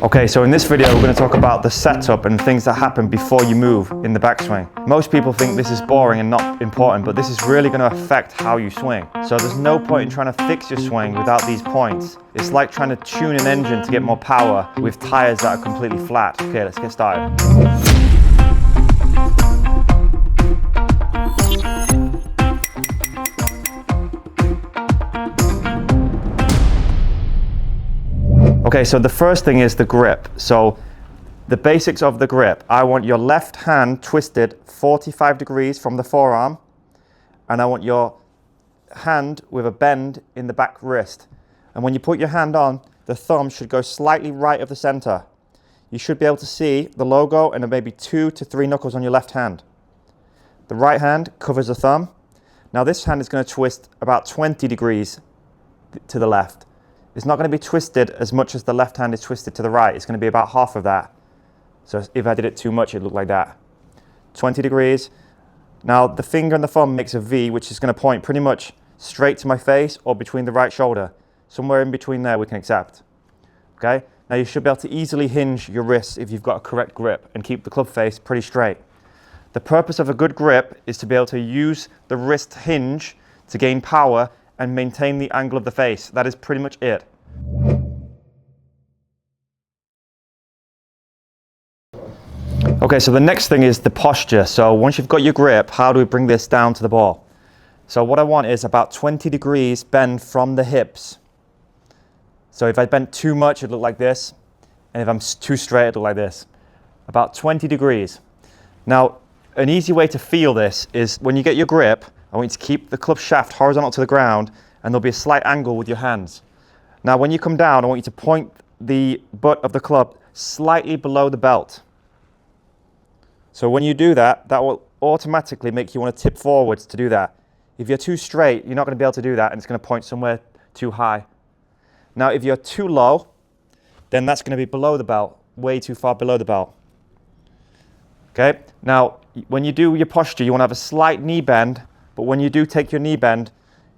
Okay, so in this video we're going to talk about the setup and things that happen before you move in the backswing. Most people think this is boring and not important, but this is really going to affect how you swing. So there's no point in trying to fix your swing without these points. It's like trying to tune an engine to get more power with tires that are completely flat. Okay, let's get started. Okay, so the first thing is the grip. So the basics of the grip. I want your left hand twisted 45 degrees from the forearm, and I want your hand with a bend in the back wrist. And when you put your hand on, the thumb should go slightly right of the center. You should be able to see the logo and maybe 2 to 3 knuckles on your left hand. The right hand covers the thumb. Now this hand is going to twist about 20 degrees to the left. It's not going to be twisted as much as the left hand is twisted to the right. It's going to be about half of that. So if I did it too much, it'd look like that. 20 degrees. Now the finger and the thumb makes a V, which is going to point pretty much straight to my face or between the right shoulder. Somewhere in between there we can accept. Okay? Now you should be able to easily hinge your wrists if you've got a correct grip and keep the club face pretty straight. The purpose of a good grip is to be able to use the wrist hinge to gain power and maintain the angle of the face. That is pretty much it. Okay, so the next thing is the posture. So once you've got your grip, how do we bring this down to the ball? So what I want is about 20 degrees bend from the hips. So if I bend too much, it'll look like this. And if I'm too straight, it'll look like this. About 20 degrees. Now, an easy way to feel this is when you get your grip, I want you to keep the club shaft horizontal to the ground, and there'll be a slight angle with your hands. Now when you come down, I want you to point the butt of the club slightly below the belt. So when you do that, that will automatically make you want to tip forwards to do that. If you're too straight, you're not going to be able to do that, and it's going to point somewhere too high. Now if you're too low, then that's going to be below the belt, way too far below the belt. Okay, now when you do your posture, you want to have a slight knee bend. But when you do take your knee bend,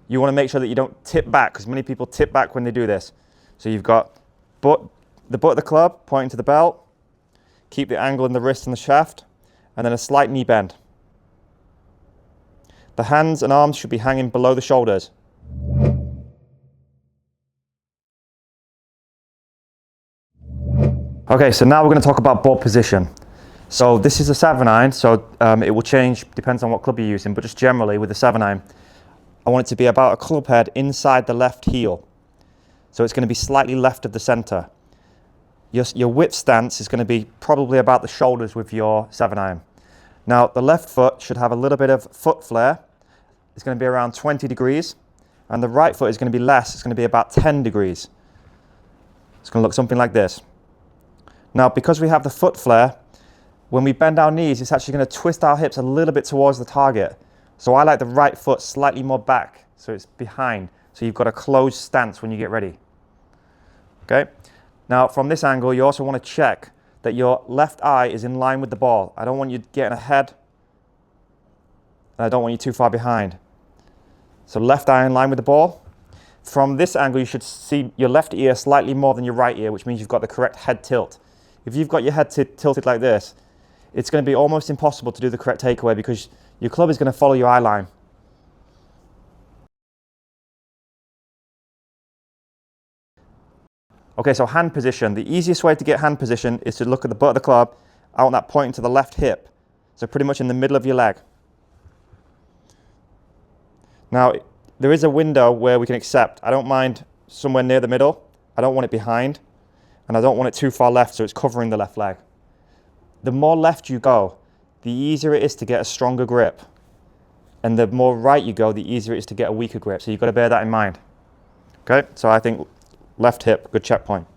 you want to make sure that you don't tip back, because many people tip back when they do this. So you've got the butt of the club pointing to the belt, keep the angle in the wrist and the shaft, and then a slight knee bend. The hands and arms should be hanging below the shoulders. Okay, so now we're going to talk about ball position. So this is a 7-iron, so it will change, depends on what club you're using, but just generally with the 7-iron, I want it to be about a club head inside the left heel. So it's going to be slightly left of the center. Your whip stance is going to be probably about the shoulders with your 7-iron. Now the left foot should have a little bit of foot flare. It's going to be around 20 degrees, and the right foot is going to be less. It's going to be about 10 degrees. It's going to look something like this. Now because we have the foot flare, when we bend our knees, it's actually going to twist our hips a little bit towards the target. So I like the right foot slightly more back, so it's behind. So you've got a closed stance when you get ready. Okay? Now from this angle, you also want to check that your left eye is in line with the ball. I don't want you getting ahead, and I don't want you too far behind. So left eye in line with the ball. From this angle, you should see your left ear slightly more than your right ear, which means you've got the correct head tilt. If you've got your head tilted like this, it's going to be almost impossible to do the correct takeaway because your club is going to follow your eye line. Okay, so hand position. The easiest way to get hand position is to look at the butt of the club. I want that pointing to the left hip. So pretty much in the middle of your leg. Now, there is a window where we can accept. I don't mind somewhere near the middle. I don't want it behind. And I don't want it too far left, so it's covering the left leg. The more left you go, the easier it is to get a stronger grip. And the more right you go, the easier it is to get a weaker grip. So you've got to bear that in mind. Okay, so I think left hip, good checkpoint.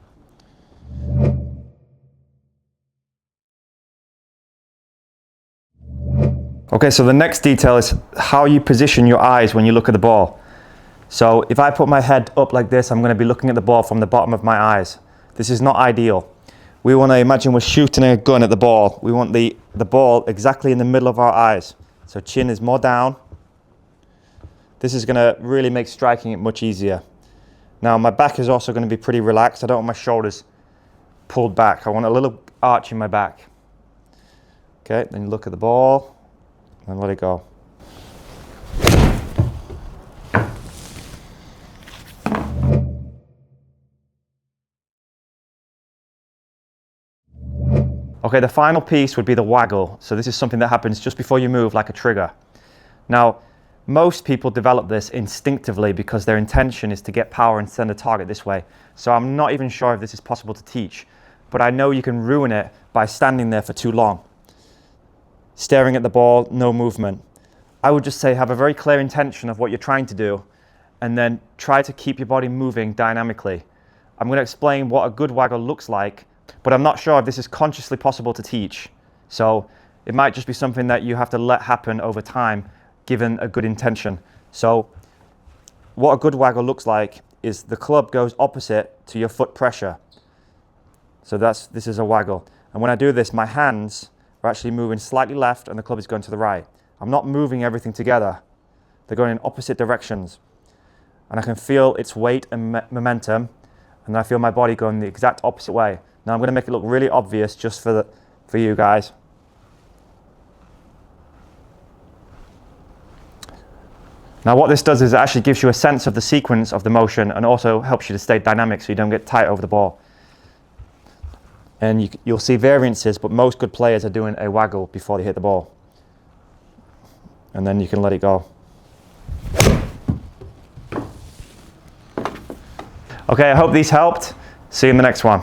Okay, so the next detail is how you position your eyes when you look at the ball. So if I put my head up like this, I'm going to be looking at the ball from the bottom of my eyes. This is not ideal. We want to imagine we're shooting a gun at the ball. We want the ball exactly in the middle of our eyes. So chin is more down. This is going to really make striking it much easier. Now my back is also going to be pretty relaxed. I don't want my shoulders pulled back. I want a little arch in my back. Okay, then you look at the ball and let it go. Okay, the final piece would be the waggle. So this is something that happens just before you move, like a trigger. Now, most people develop this instinctively because their intention is to get power and send a target this way. So I'm not even sure if this is possible to teach, but I know you can ruin it by standing there for too long. Staring at the ball, no movement. I would just say have a very clear intention of what you're trying to do, and then try to keep your body moving dynamically. I'm going to explain what a good waggle looks like, but I'm not sure if this is consciously possible to teach. So it might just be something that you have to let happen over time, given a good intention. So what a good waggle looks like is the club goes opposite to your foot pressure. So this is a waggle. And when I do this, my hands are actually moving slightly left and the club is going to the right. I'm not moving everything together. They're going in opposite directions. And I can feel its weight and momentum, and I feel my body going the exact opposite way. Now I'm going to make it look really obvious just for you guys. Now what this does is it actually gives you a sense of the sequence of the motion and also helps you to stay dynamic so you don't get tight over the ball. And you'll see variances, but most good players are doing a waggle before they hit the ball. And then you can let it go. Okay, I hope these helped. See you in the next one.